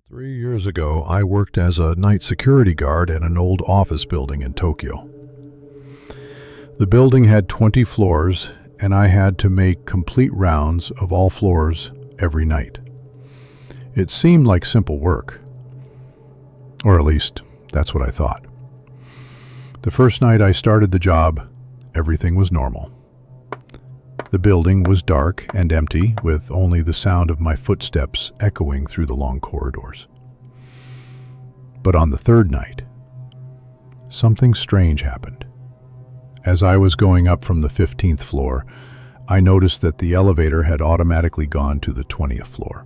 3 years ago, I worked as a night security guard at an old office building in Tokyo. The building had 20 floors, and I had to make complete rounds of all floors every night. It seemed like simple work, or at least that's what I thought. The first night I started the job, everything was normal. The building was dark and empty, with only the sound of my footsteps echoing through the long corridors. But on the third night, something strange happened. As I was going up from the 15th floor, I noticed that the elevator had automatically gone to the 20th floor.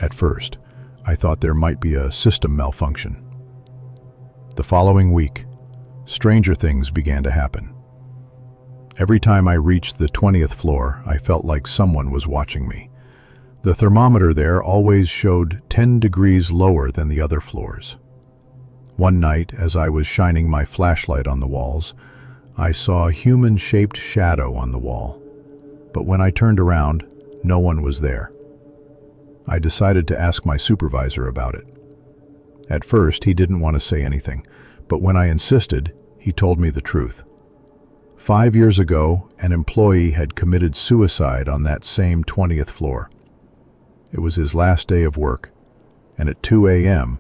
At first, I thought there might be a system malfunction. The following week, stranger things began to happen. Every time I reached the 20th floor, I felt like someone was watching me. The thermometer there always showed 10 degrees lower than the other floors. One night, as I was shining my flashlight on the walls, I saw a human-shaped shadow on the wall. But when I turned around, no one was there. I decided to ask my supervisor about it. At first, he didn't want to say anything, but when I insisted, he told me the truth. 5 years ago, an employee had committed suicide on that same 20th floor. It was his last day of work, and at 2 a.m.,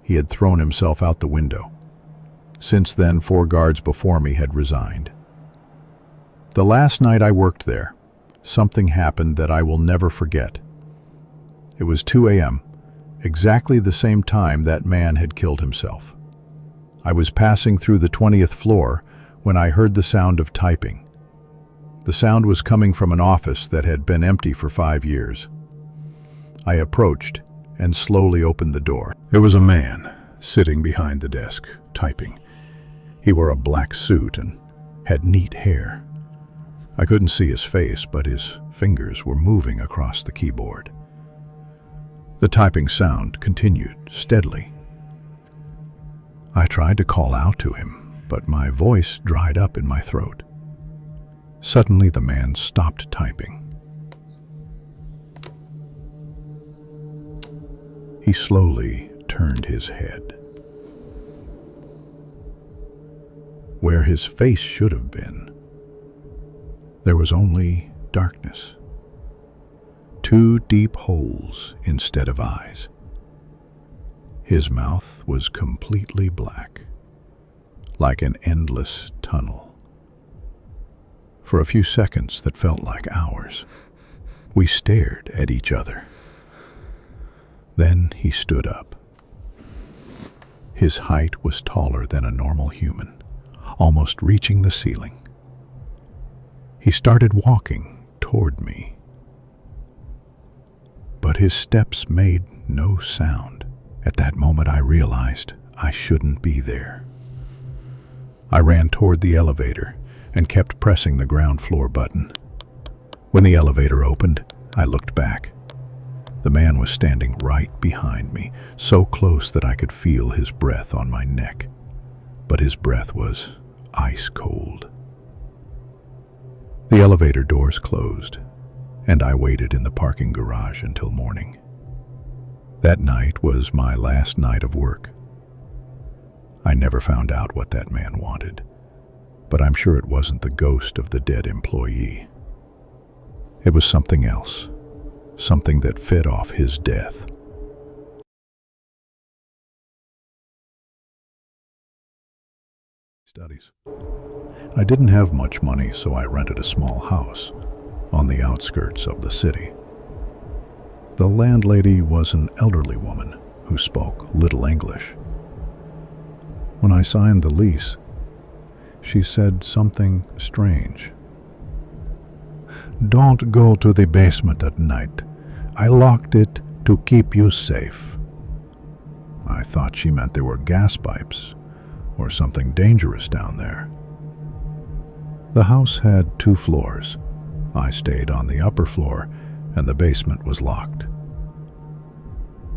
he had thrown himself out the window. Since then, 4 guards before me had resigned. The last night I worked there, something happened that I will never forget. It was 2 a.m., exactly the same time that man had killed himself. I was passing through the 20th floor when I heard the sound of typing. The sound was coming from an office that had been empty for 5 years. I approached and slowly opened the door. There was a man sitting behind the desk, typing. He wore a black suit and had neat hair. I couldn't see his face, but his fingers were moving across the keyboard. The typing sound continued steadily. I tried to call out to him, but my voice dried up in my throat. Suddenly, the man stopped typing. He slowly turned his head. Where his face should have been, there was only darkness. 2 deep holes instead of eyes. His mouth was completely black, like an endless tunnel. For a few seconds that felt like hours, we stared at each other. Then he stood up. His height was taller than a normal human, almost reaching the ceiling. He started walking toward me, but his steps made no sound. At that moment, I realized I shouldn't be there. I ran toward the elevator and kept pressing the ground floor button. When the elevator opened, I looked back. The man was standing right behind me, so close that I could feel his breath on my neck. But his breath was ice cold. The elevator doors closed, and I waited in the parking garage until morning. That night was my last night of work. I never found out what that man wanted, but I'm sure it wasn't the ghost of the dead employee. It was something else, something that fed off his death. Studies. I didn't have much money, so I rented a small house on the outskirts of the city. The landlady was an elderly woman who spoke little English. When I signed the lease, she said something strange. "Don't go to the basement at night. I locked it to keep you safe." I thought she meant there were gas pipes or something dangerous down there. The house had 2 floors. I stayed on the upper floor, and the basement was locked.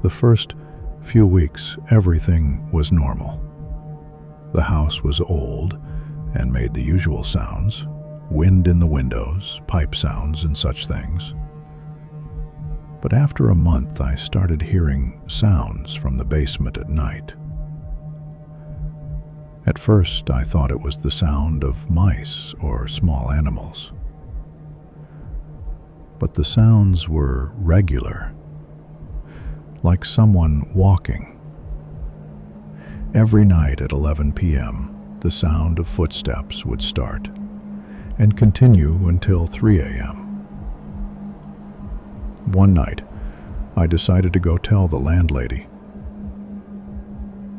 The first few weeks, everything was normal. The house was old and made the usual sounds, wind in the windows, pipe sounds, and such things. But after a month, I started hearing sounds from the basement at night. At first, I thought it was the sound of mice or small animals. But the sounds were regular, like someone walking. Every night at 11 p.m., the sound of footsteps would start and continue until 3 a.m. One night, I decided to go tell the landlady.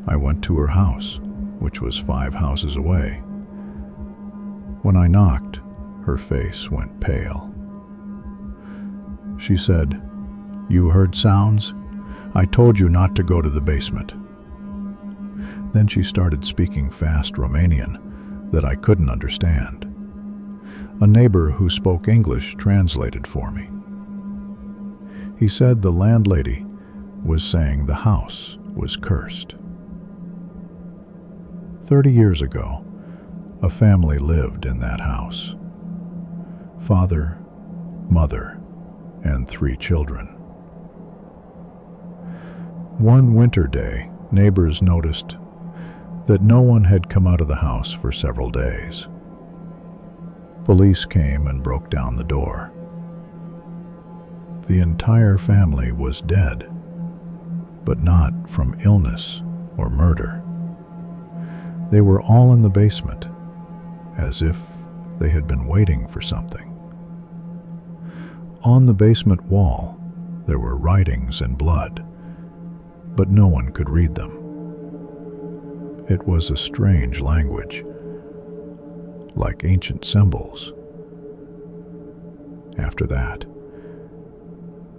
I went to her house, which was 5 houses away. When I knocked, her face went pale. She said, "You heard sounds? I told you not to go to the basement." Then she started speaking fast Romanian that I couldn't understand. A neighbor who spoke English translated for me. He said the landlady was saying the house was cursed. 30 years ago, a family lived in that house. Father, mother, and 3 children. One winter day, neighbors noticed that no one had come out of the house for several days. Police came and broke down the door. The entire family was dead, but not from illness or murder. They were all in the basement, as if they had been waiting for something. On the basement wall, there were writings in blood, but no one could read them. It was a strange language, like ancient symbols. After that,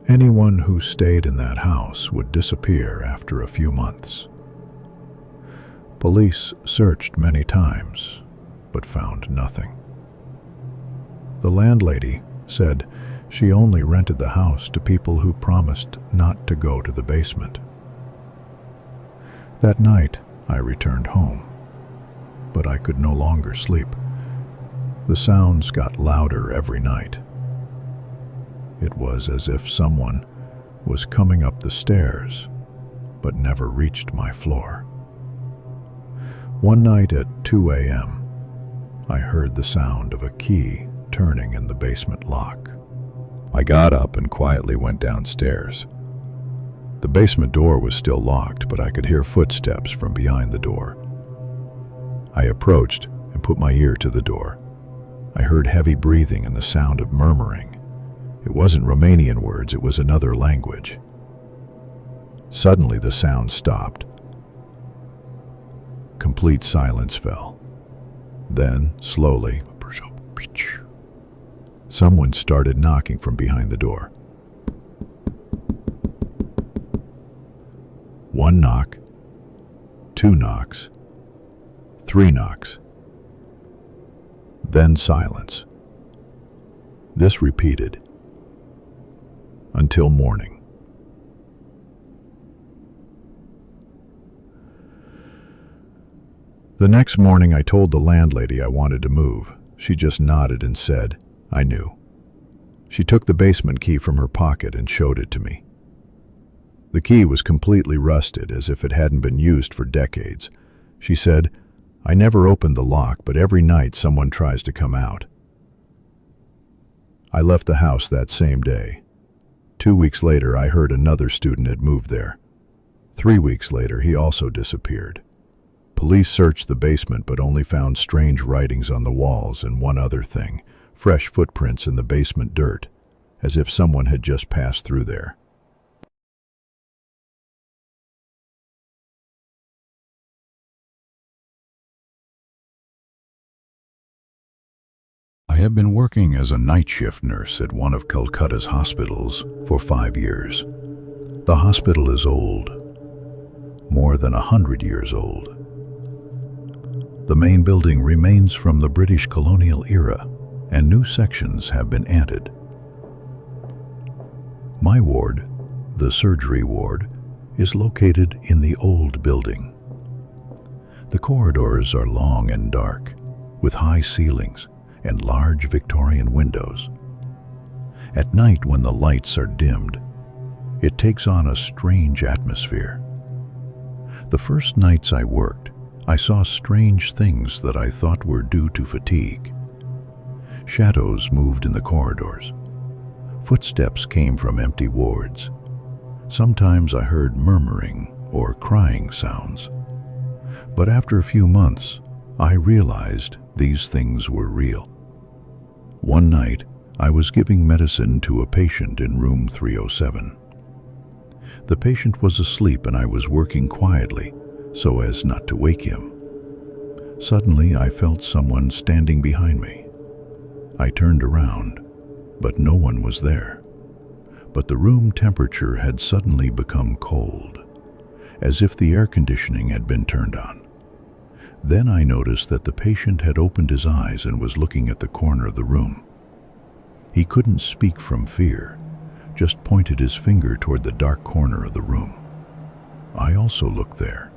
anyone who stayed in that house would disappear after a few months. Police searched many times, but found nothing. The landlady said she only rented the house to people who promised not to go to the basement. That night, I returned home, but I could no longer sleep. The sounds got louder every night. It was as if someone was coming up the stairs, but never reached my floor. One night at 2 a.m., I heard the sound of a key turning in the basement lock. I got up and quietly went downstairs. The basement door was still locked, but I could hear footsteps from behind the door. I approached and put my ear to the door. I heard heavy breathing and the sound of murmuring. It wasn't Romanian words, it was another language. Suddenly the sound stopped. Complete silence fell. Then, slowly, someone started knocking from behind the door. 1 knock, 2 knocks, 3 knocks. Then silence. This repeated until morning. The next morning I told the landlady I wanted to move. She just nodded and said, "I knew." She took the basement key from her pocket and showed it to me. The key was completely rusted, as if it hadn't been used for decades. She said, "I never opened the lock, but every night someone tries to come out." I left the house that same day. 2 weeks later, I heard another student had moved there. 3 weeks later, he also disappeared. Police searched the basement but only found strange writings on the walls and one other thing, fresh footprints in the basement dirt, as if someone had just passed through there. I have been working as a night shift nurse at one of Calcutta's hospitals for 5 years. The hospital is old, more than 100 years old. The main building remains from the British colonial era, and new sections have been added. My ward, the surgery ward, is located in the old building. The corridors are long and dark, with high ceilings and large Victorian windows. At night, when the lights are dimmed, It takes on a strange atmosphere. The first nights I worked, I saw strange things that I thought were due to fatigue. Shadows moved in the corridors. Footsteps came from empty wards. Sometimes I heard murmuring or crying sounds. But after a few months, I realized these things were real. One night, I was giving medicine to a patient in room 307. The patient was asleep and I was working quietly so as not to wake him. Suddenly, I felt someone standing behind me. I turned around, but no one was there. But the room temperature had suddenly become cold, as if the air conditioning had been turned on. Then I noticed that the patient had opened his eyes and was looking at the corner of the room. He couldn't speak from fear, just pointed his finger toward the dark corner of the room. I also looked there.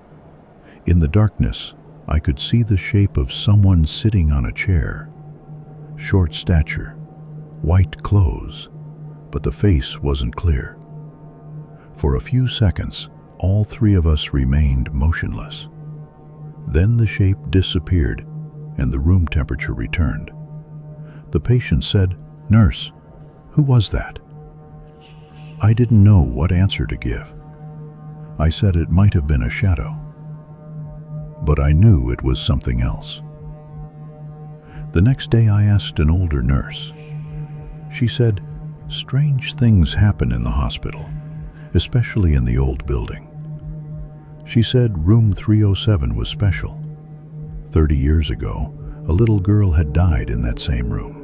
In the darkness, I could see the shape of someone sitting on a chair. Short stature, white clothes, but the face wasn't clear. For a few seconds, all three of us remained motionless. Then the shape disappeared and the room temperature returned. The patient said, "Nurse, who was that?" I didn't know what answer to give. I said it might have been a shadow, but I knew it was something else. The next day I asked an older nurse. She said, "Strange things happen in the hospital, especially in the old building." She said room 307 was special. 30 years ago, a little girl had died in that same room.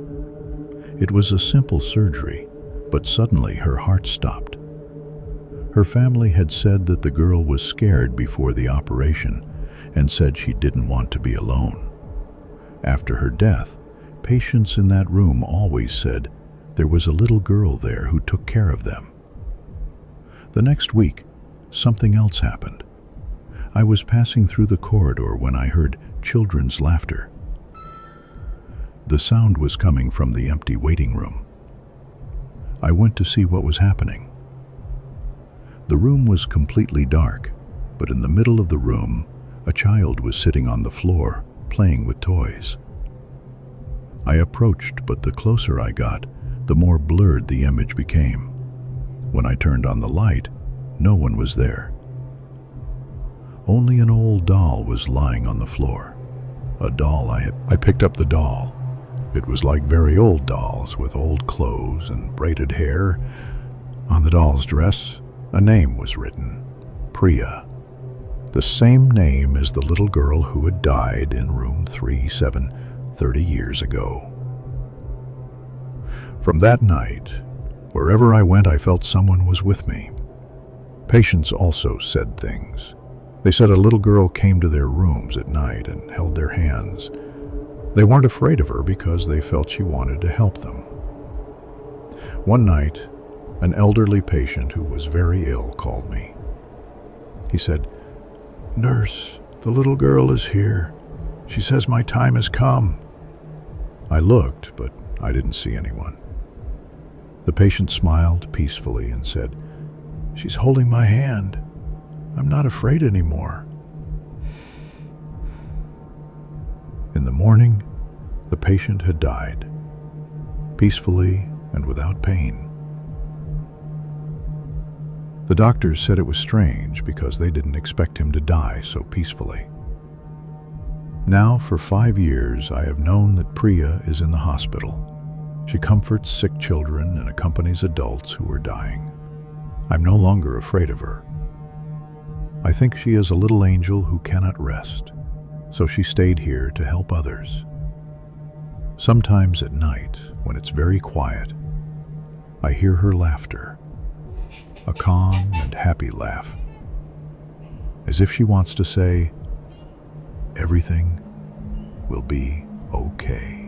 It was a simple surgery, but suddenly her heart stopped. Her family had said that the girl was scared before the operation and said she didn't want to be alone. After her death, patients in that room always said there was a little girl there who took care of them. The next week, something else happened. I was passing through the corridor when I heard children's laughter. The sound was coming from the empty waiting room. I went to see what was happening. The room was completely dark, but in the middle of the room, a child was sitting on the floor, playing with toys. I approached, but the closer I got, the more blurred the image became. When I turned on the light, no one was there. Only an old doll was lying on the floor. A doll I picked up the doll. It was like very old dolls with old clothes and braided hair. On the doll's dress, a name was written, Priya. The same name as the little girl who had died in room 37 30 years ago. From that night, wherever I went, I felt someone was with me. Patients also said things. They said a little girl came to their rooms at night and held their hands. They weren't afraid of her because they felt she wanted to help them. One night, an elderly patient who was very ill called me. He said, "Nurse, the little girl is here. She says my time has come." I looked, but I didn't see anyone. The patient smiled peacefully and said, "She's holding my hand. I'm not afraid anymore." In the morning, the patient had died, peacefully and without pain. The doctors said it was strange because they didn't expect him to die so peacefully. Now, for 5 years, I have known that Priya is in the hospital. She comforts sick children and accompanies adults who are dying. I'm no longer afraid of her. I think she is a little angel who cannot rest, so she stayed here to help others. Sometimes at night, when it's very quiet, I hear her laughter, a calm and happy laugh, as if she wants to say, "Everything will be okay."